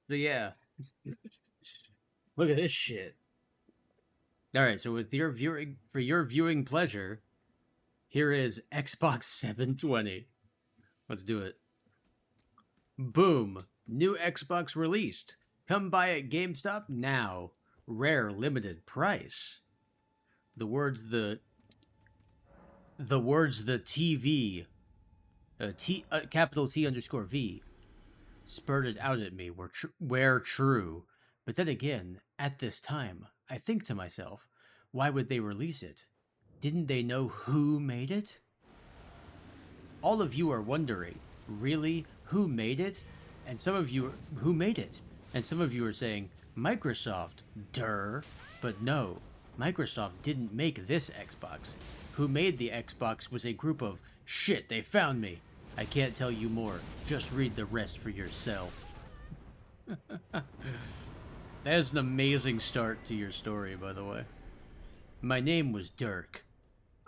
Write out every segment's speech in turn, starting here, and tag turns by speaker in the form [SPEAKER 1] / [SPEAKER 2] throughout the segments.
[SPEAKER 1] But yeah, look at this shit. All right, so with your viewing for your viewing pleasure, here is Xbox 720. Let's do it. Boom! New Xbox released. Come buy at GameStop now. Rare limited price. The words the TV capital T underscore V spurted out at me where true. But then again, at this time, I think to myself, why would they release it? Didn't they know who made it? All of you are wondering, really, who made it? And some of you, who made it? And some of you are saying, Microsoft, durr. But no, Microsoft didn't make this Xbox. Who made the Xbox was a group of, shit, they found me. I can't tell you more. Just read the rest for yourself. That is an amazing start to your story, by the way. My name was Dirk.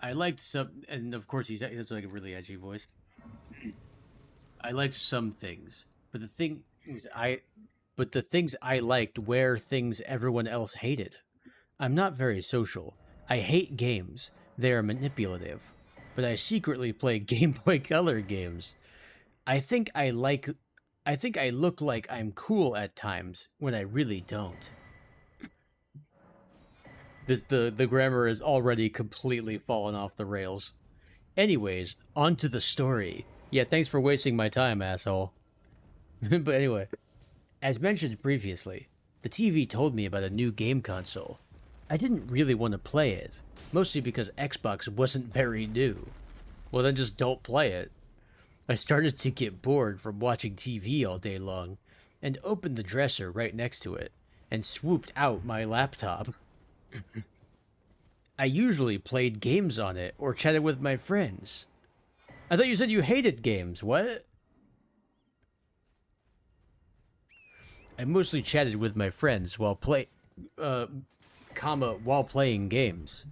[SPEAKER 1] I liked some, and of course he has like a really edgy voice. I liked some things, but the things I liked were things everyone else hated. I'm not very social. I hate games. They are manipulative. But I secretly play Game Boy Color games. I think I like I think I look like I'm cool at times when I really don't. The grammar is already completely fallen off the rails. Anyways, on to the story. Yeah, thanks for wasting my time, asshole. But anyway, as mentioned previously, the TV told me about a new game console. I didn't really want to play it, mostly because Xbox wasn't very new. Well, then just don't play it. I started to get bored from watching TV all day long, and opened the dresser right next to it, and swooped out my laptop. I usually played games on it or chatted with my friends. I thought you said you hated games. What? I mostly chatted with my friends while while playing games.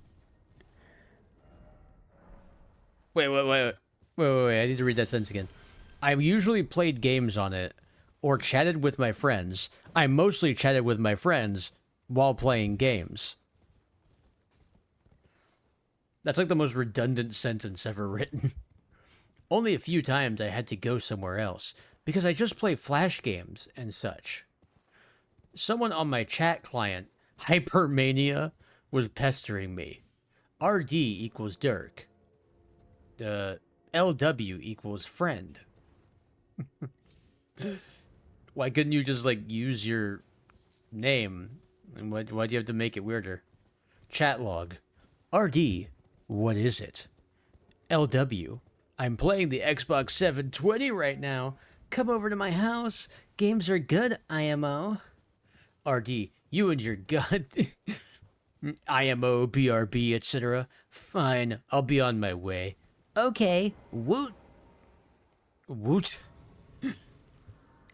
[SPEAKER 1] Wait. I need to read that sentence again. I usually played games on it or chatted with my friends. I mostly chatted with my friends while playing games. That's like the most redundant sentence ever written. Only a few times I had to go somewhere else, because I just play Flash games and such. Someone on my chat client, Hypermania, was pestering me. RD equals Dirk. LW equals friend. Why couldn't you just, like, use your name? And why do you have to make it weirder? Chat log. RD, what is it? LW, I'm playing the Xbox 720 right now. Come over to my house. Games are good, IMO. RD, you and your god. IMO, BRB, etc. Fine, I'll be on my way. Okay, woot. Woot.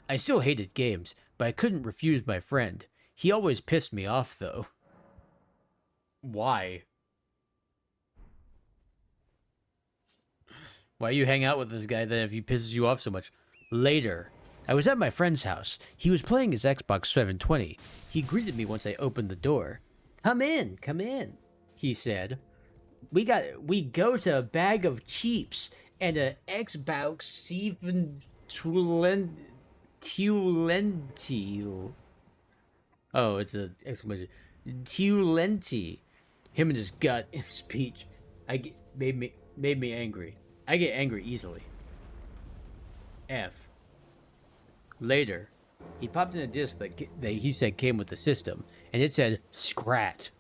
[SPEAKER 1] I still hated games, but I couldn't refuse my friend. He always pissed me off, though. Why? Why you hang out with this guy then if he pisses you off so much? Later, I was at my friend's house. He was playing his Xbox 720. He greeted me once I opened the door. Come in, he said. We go to a bag of cheeps and a Xbox 720. Oh, it's an exclamation. Tulenti. Him and his gut in speech. Made me angry. I get angry easily. F. Later, he popped in a disc that he said came with the system, and it said Scrat.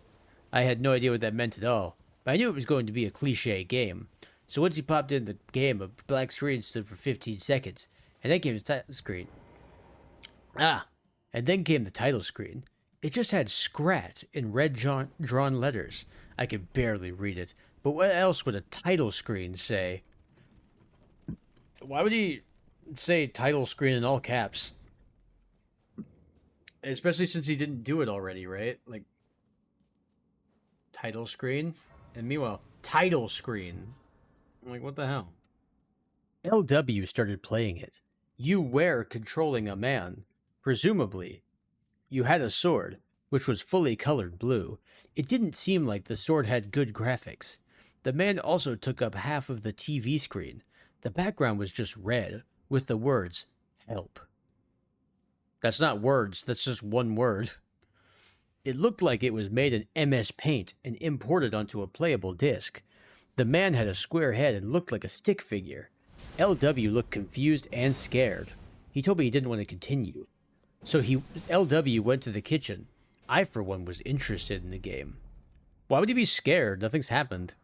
[SPEAKER 1] I had no idea what that meant at all, but I knew it was going to be a cliche game. So once he popped in the game, a black screen stood for 15 seconds, and then came the title screen. And then came the title screen. It just had Scrat in red drawn letters. I could barely read it, but what else would a title screen say? Why would he say title screen in all caps? Especially since he didn't do it already, right? Like, title screen? And meanwhile, title screen. I'm like, what the hell? LW started playing it. You were controlling a man. Presumably, you had a sword, which was fully colored blue. It didn't seem like the sword had good graphics. The man also took up half of the TV screen. The background was just red, with the words, help. That's not words, that's just one word. It looked like it was made in MS Paint and imported onto a playable disc. The man had a square head and looked like a stick figure. LW looked confused and scared. He told me he didn't want to continue. So LW went to the kitchen. I, for one, was interested in the game. Why would he be scared? Nothing's happened.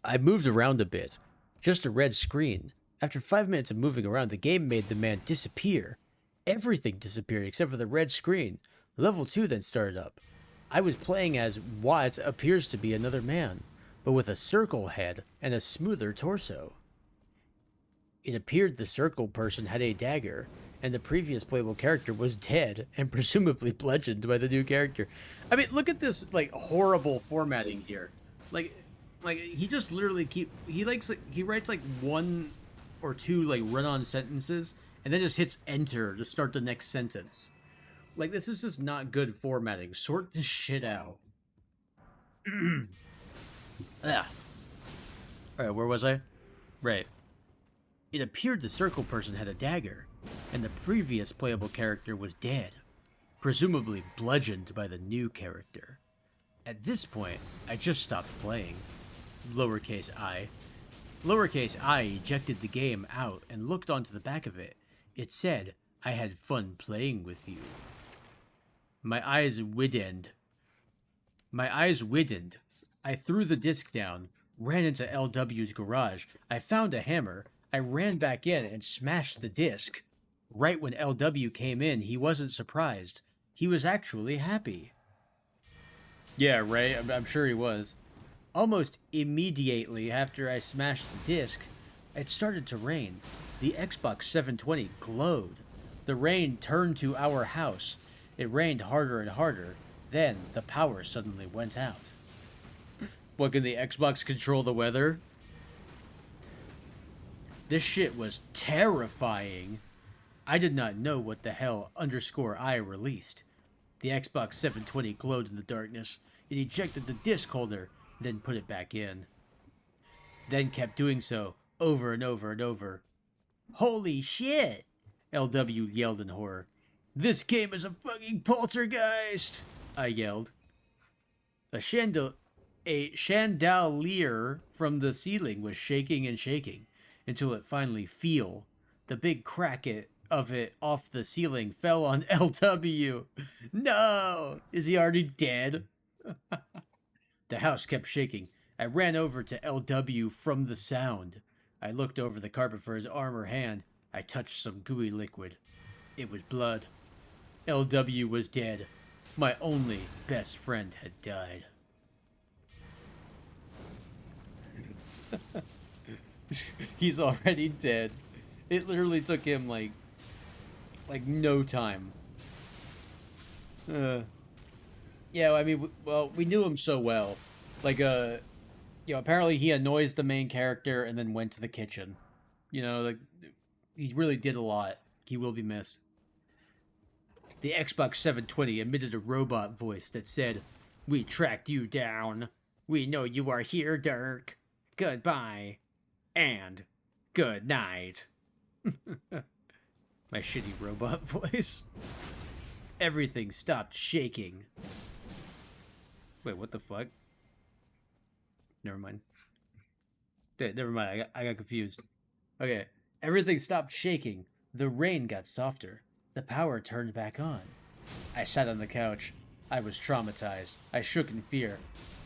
[SPEAKER 1] I moved around a bit. Just a red screen. After 5 minutes of moving around, the game made the man disappear. Everything disappeared except for the red screen. Level 2 then started up. I was playing as what appears to be another man, but with a circle head and a smoother torso. It appeared the circle person had a dagger, and the previous playable character was dead and presumably bludgeoned by the new character. I mean, look at this, like, horrible formatting here. Like he just literally he writes like one or two like run-on sentences and then just hits enter to start the next sentence. Like, this is just not good formatting. Sort this shit out. Alright, where was I? Right. It appeared the circle person had a dagger, and the previous playable character was dead, presumably bludgeoned by the new character. At this point, I just stopped playing. Lowercase I. Lowercase I ejected the game out and looked onto the back of it. It said, I had fun playing with you. My eyes widened. I threw the disc down, ran into LW's garage. I found a hammer. I ran back in and smashed the disc. Right when LW came in, he wasn't surprised. He was actually happy. Yeah, right? I'm sure he was. Almost immediately after I smashed the disc, it started to rain. The Xbox 720 glowed. The rain turned to our house. It rained harder and harder. Then the power suddenly went out. What, can the Xbox control the weather? This shit was terrifying. I did not know what the hell _I released. The Xbox 720 glowed in the darkness. It ejected the disc holder, then put it back in. Then kept doing so, over and over and over. Holy shit! LW yelled in horror. This game is a fucking poltergeist! I yelled. A chandelier from the ceiling was shaking and shaking until it finally fell. The big crack of it off the ceiling fell on LW. No! Is he already dead? The house kept shaking. I ran over to LW from the sound. I looked over the carpet for his arm or hand. I touched some gooey liquid. It was blood. LW was dead. My only best friend had died. He's already dead. It literally took him like no time. Yeah, I mean, well, we knew him so well. Like, apparently he annoys the main character and then went to the kitchen. You know, like, he really did a lot. He will be missed. The Xbox 720 emitted a robot voice that said, "We tracked you down. We know you are here, Dirk. Goodbye. And good night." My shitty robot voice. Everything stopped shaking. Wait, what the fuck? Never mind. Never mind, I got confused. Okay, everything stopped shaking. The rain got softer. The power turned back on. I sat on the couch. I was traumatized. I shook in fear,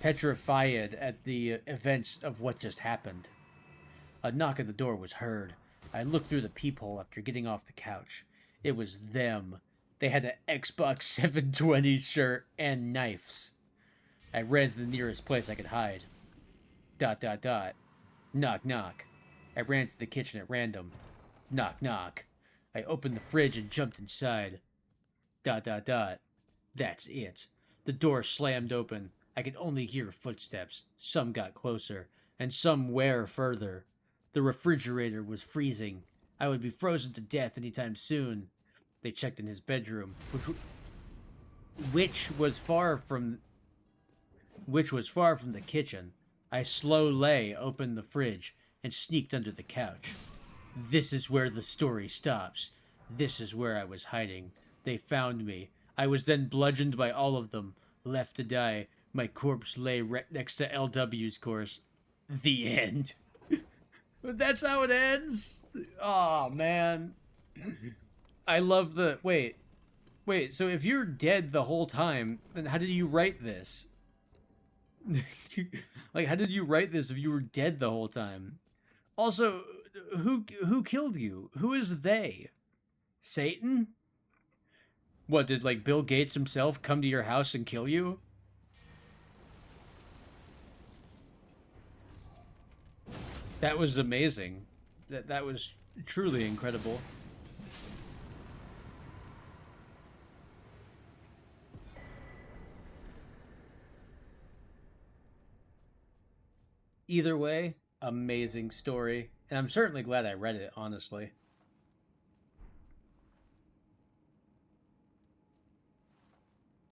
[SPEAKER 1] petrified at the events of what just happened. A knock at the door was heard. I looked through the peephole after getting off the couch. It was them. They had an Xbox 720 shirt and knives. I ran to the nearest place I could hide. ... Knock, knock. I ran to the kitchen at random. Knock, knock. I opened the fridge and jumped inside. ... That's it. The door slammed open. I could only hear footsteps. Some got closer, and some where further. The refrigerator was freezing. I would be frozen to death anytime soon. They checked in his bedroom, which was far from the kitchen. I slow lay, opened the fridge, and sneaked under the couch. This is where the story stops. This is where I was hiding. They found me. I was then bludgeoned by all of them, left to die. My corpse lay right next to LW's corpse. The end. But that's how it ends. Oh man. I love the wait, so if you're dead the whole time, then how did you write this? Like, how did you write this if you were dead the whole time? Also, who killed you? Who is they? Satan? What, did like Bill Gates himself come to your house and kill you? That was amazing. That was truly incredible. Either way, amazing story. And I'm certainly glad I read it, honestly.